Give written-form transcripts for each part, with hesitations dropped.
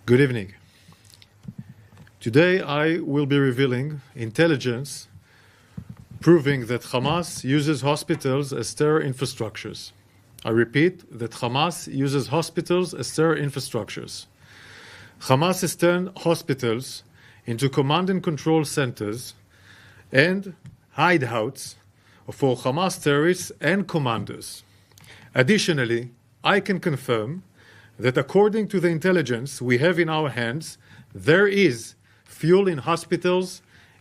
Good evening. Today I will be revealing intelligence proving that Hamas uses hospitals as terror infrastructures. I repeat that Hamas uses hospitals as terror infrastructures. Hamas has turned hospitals into command and control centers and hideouts for Hamas terrorists and commanders. Additionally, I can confirm that according to the intelligence we have in our hands, there is fuel in hospitals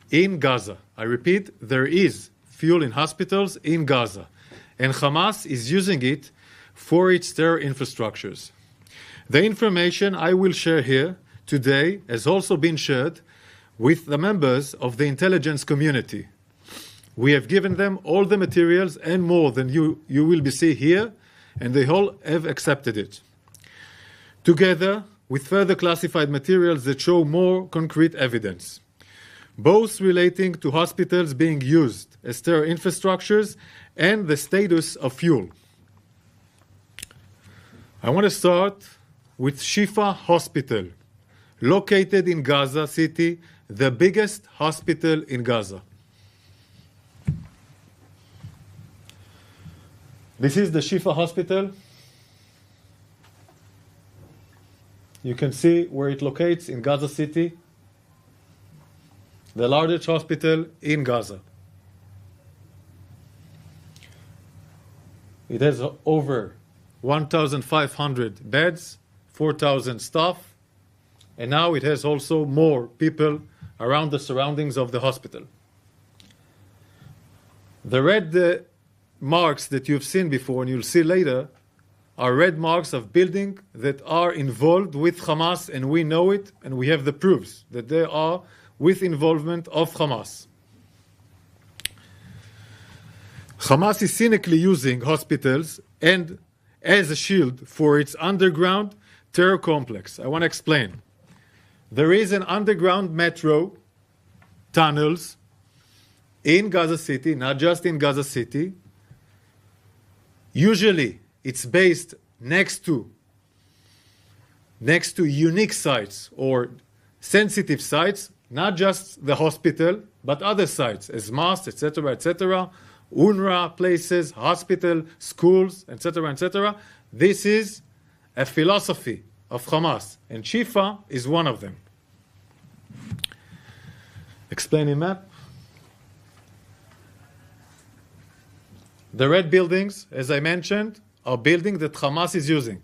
in Gaza. I repeat, there is fuel in hospitals in Gaza, and Hamas is using it for its terror infrastructures. The information I will share here today has also been shared with the members of the intelligence community. We have given them all the materials and more than you will be seeing here, and they all have accepted it, together with further classified materials that show more concrete evidence, both relating to hospitals being used as terror infrastructures and the status of fuel. I want to start with Shifa Hospital, located in Gaza City, the biggest hospital in Gaza. This is the Shifa Hospital. You can see where it locates in Gaza City, the largest hospital in Gaza. It has over 1,500 beds, 4,000 staff, and now it has also more people around the surroundings of the hospital. The red marks that you've seen before and you'll see later are red marks of buildings that are involved with Hamas, and we know it, and we have the proofs that they are with involvement of Hamas. Hamas is cynically using hospitals and as a shield for its underground terror complex. I want to explain. There is an underground metro tunnels in Gaza City, not just in Gaza City. Usually it's based next to unique sites or sensitive sites, not just the hospital, but other sites, as mosques, etc., UNRWA places, hospital, schools, etc. This is a philosophy of Hamas, and Shifa is one of them. Explaining map. The red buildings, as I mentioned, are buildings that Hamas is using,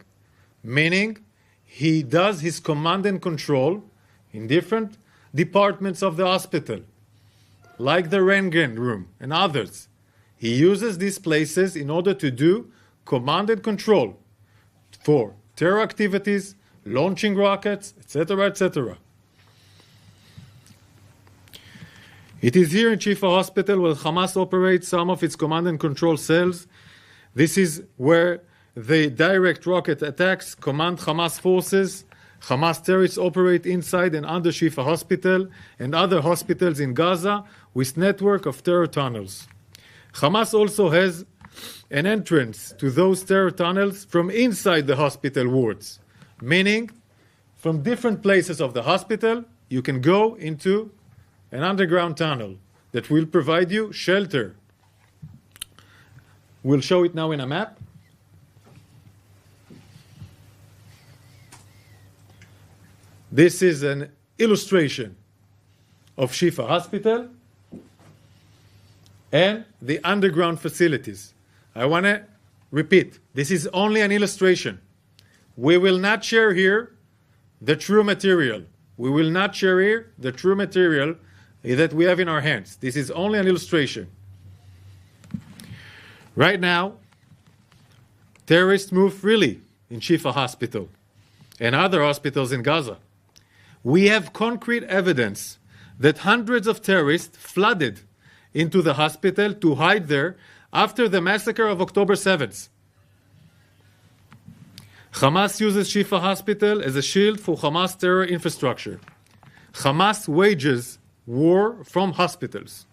meaning he does his command and control in different departments of the hospital, like the Röntgen room and others. He uses these places in order to do command and control for terror activities, launching rockets, etc. It is here in Shifa Hospital where Hamas operates some of its command and control cells. This is where the direct rocket attacks command Hamas forces. Hamas terrorists operate inside and under Shifa Hospital and other hospitals in Gaza with network of terror tunnels. Hamas also has an entrance to those terror tunnels from inside the hospital wards, meaning from different places of the hospital you can go into an underground tunnel that will provide you shelter. We'll show it now in a map. This is an illustration of Shifa Hospital and the underground facilities. I want to repeat, this is only an illustration. We will not share here the true material. We will not share here the true material that we have in our hands. This is only an illustration. Right now, terrorists move freely in Shifa Hospital and other hospitals in Gaza. We have concrete evidence that hundreds of terrorists flooded into the hospital to hide there after the massacre of October 7th. Hamas uses Shifa Hospital as a shield for Hamas terror infrastructure. Hamas wages war from hospitals.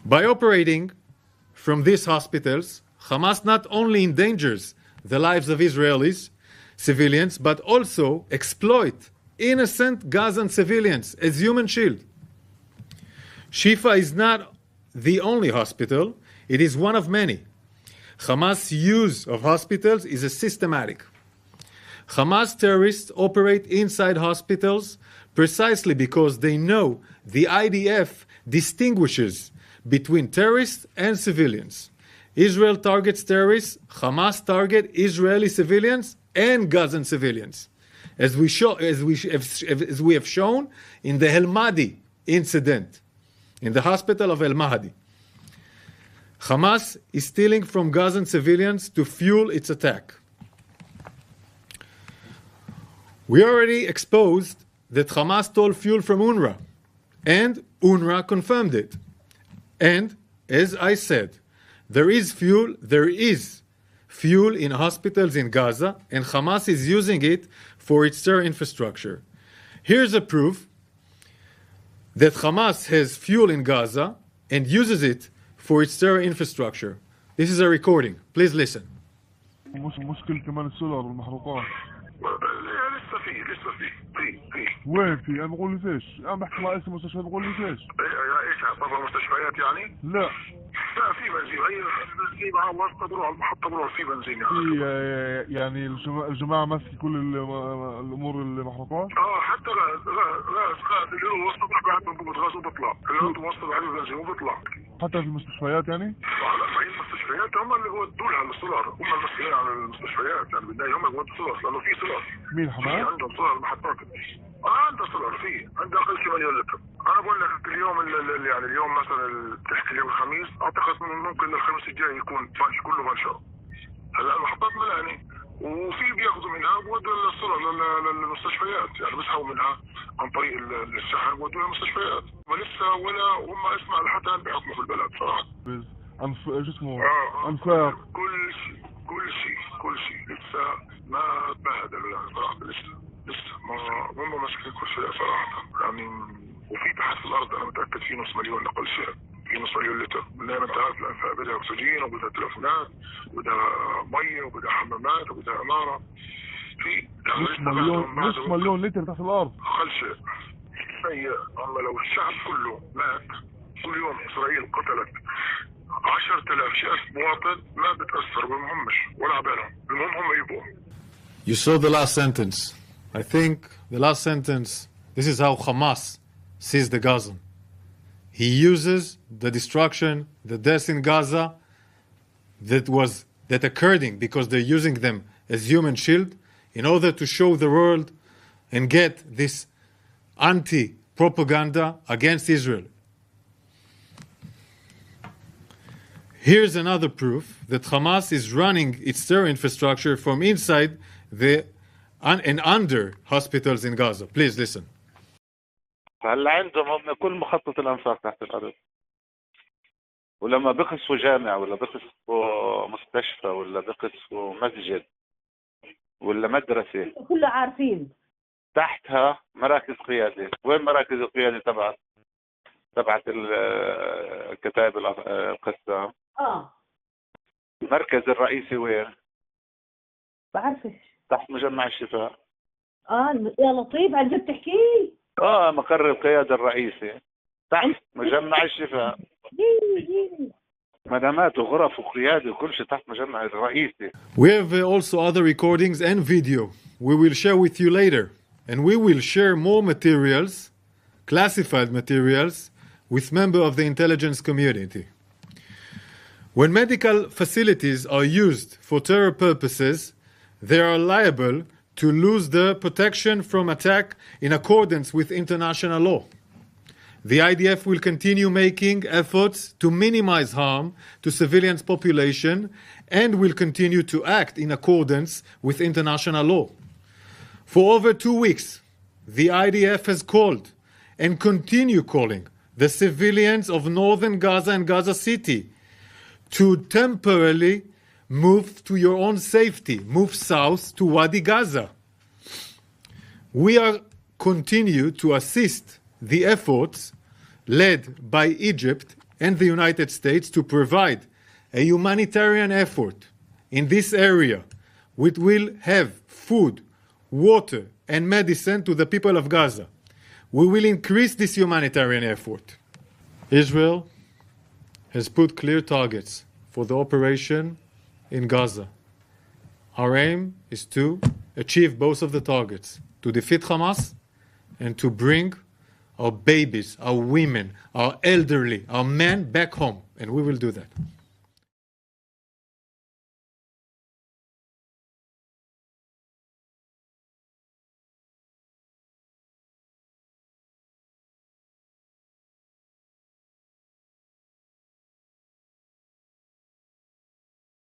By operating from these hospitals, Hamas not only endangers the lives of Israelis, civilians, but also exploit innocent Gazan civilians as human shield. Shifa is not the only hospital, it is one of many. Hamas' use of hospitals is a systematic. Hamas terrorists operate inside hospitals precisely because they know the IDF distinguishes between terrorists and civilians. Israel targets terrorists, Hamas target Israeli civilians and Gazan civilians, as we have shown in the El Mahdi incident, in the hospital of El Mahdi. Hamas is stealing from Gazan civilians to fuel its attack. We already exposed that Hamas stole fuel from UNRWA, and UNRWA confirmed it. And, as I said, there is fuel in hospitals in Gaza, and Hamas is using it for its terror infrastructure. Here's a proof that Hamas has fuel in Gaza and uses it for its terror infrastructure. This is a recording. Please listen. مشكلة كمان السولار والمحروقات. لسه في وين في؟ انا بقول لي فيش؟ انا بحكي مع اسم المستشفى بقول لي فيش؟ ايش برا المستشفيات يعني؟ لا في بنزين، هي بنزين مع واسطة بروح على المحطة بروح في بنزين في يعني الجماعة ماسكة كل الامور المحروقات؟ حتى غاز اللي هو واسطة بروح بعد من غاز وبطلع، اللي هو واسطة بعد بنزين وبطلع. حتى في المستشفيات يعني؟ لا في المستشفيات هم اللي ودوا لها السولار، هم المسؤولين عن المستشفيات، يعني بالنهاية هم اللي ودوا السولار لأنه في سولار. مين حماس؟ عندهم سولار المحطات. عنده سولار فيه، عنده أقل شيء مليون لتر. أنا بقول لك اليوم يعني اليوم مثلا تحكي اليوم الخميس، أعتقد ممكن الخميس الجاي يكون فاش كله منشأ. هلا المحطات ملاني وفي بياخذوا منها بودوا السولار للمستشفيات، يعني بيسحبوا منها عن طريق الشحن بودوا للمستشفيات. ولسه ولا هم اسمع لحتى الآن بيحكموا في البلد صراحة. شو اسمه؟ أنفاق. كل شيء لسه ما تبهدلوا صراحة لسه ما هم ماسكين كل شيء صراحة يعني. وفي تحت الأرض أنا متأكد في نص مليون أقل شيء، في نص مليون لتر. بالنهاية أنت عارف الأنفاق بدها أكسجين وبدها تلفونات وبدها مية وبدها حمامات وبدها عمارة. في نص مليون لتر تحت الأرض. أقل شيء سيء. أما لو الشعب كله مات كل يوم إسرائيل قتلت 10,000 شخص مواطن ما بتأثر بمهمش ولا عبالهم، المهم هم يبقوا. You saw the last sentence. I think the last sentence, this is how Hamas sees the Gazan. He uses the destruction, the deaths in Gaza that occurred because they're using them as human shield in order to show the world and get this anti-propaganda against Israel. Here's another proof that Hamas is running its terror infrastructure from inside and under hospitals in Gaza. Please listen. هلا عندهم هم كل مخطط الانفاق تحت الارض، ولما بقصفوا جامع ولا بقصفوا مستشفى ولا بقصفوا مسجد ولا مدرسه كله عارفين تحتها مراكز قياده. وين مراكز القياده تبعت الكتائب القسام؟ المركز الرئيسي وين؟ بعرفش. تحت مجمع الشفاء. يا لطيف عن جد تحكي؟ مقر القيادة الرئيسي تحت مجمع الشفاء. مدامات وغرف وقيادة وكل شيء تحت مجمع الرئيسي. We have also other recordings and video we will share with you later, and we will share more materials, classified materials, with members of the intelligence community. When medical facilities are used for terror purposes, they are liable to lose the protection from attack in accordance with international law. The IDF will continue making efforts to minimize harm to civilian population and will continue to act in accordance with international law. For over 2 weeks, the IDF has called and continue calling the civilians of northern Gaza and Gaza City to temporarily move to your own safety, move south to Wadi Gaza. We are continue to assist the efforts led by Egypt and the United States to provide a humanitarian effort in this area which will have food, water, and medicine to the people of Gaza. We will increase this humanitarian effort. Israel has put clear targets for the operation in Gaza. Our aim is to achieve both of the targets, to defeat Hamas and to bring our babies, our women, our elderly, our men back home. And we will do that.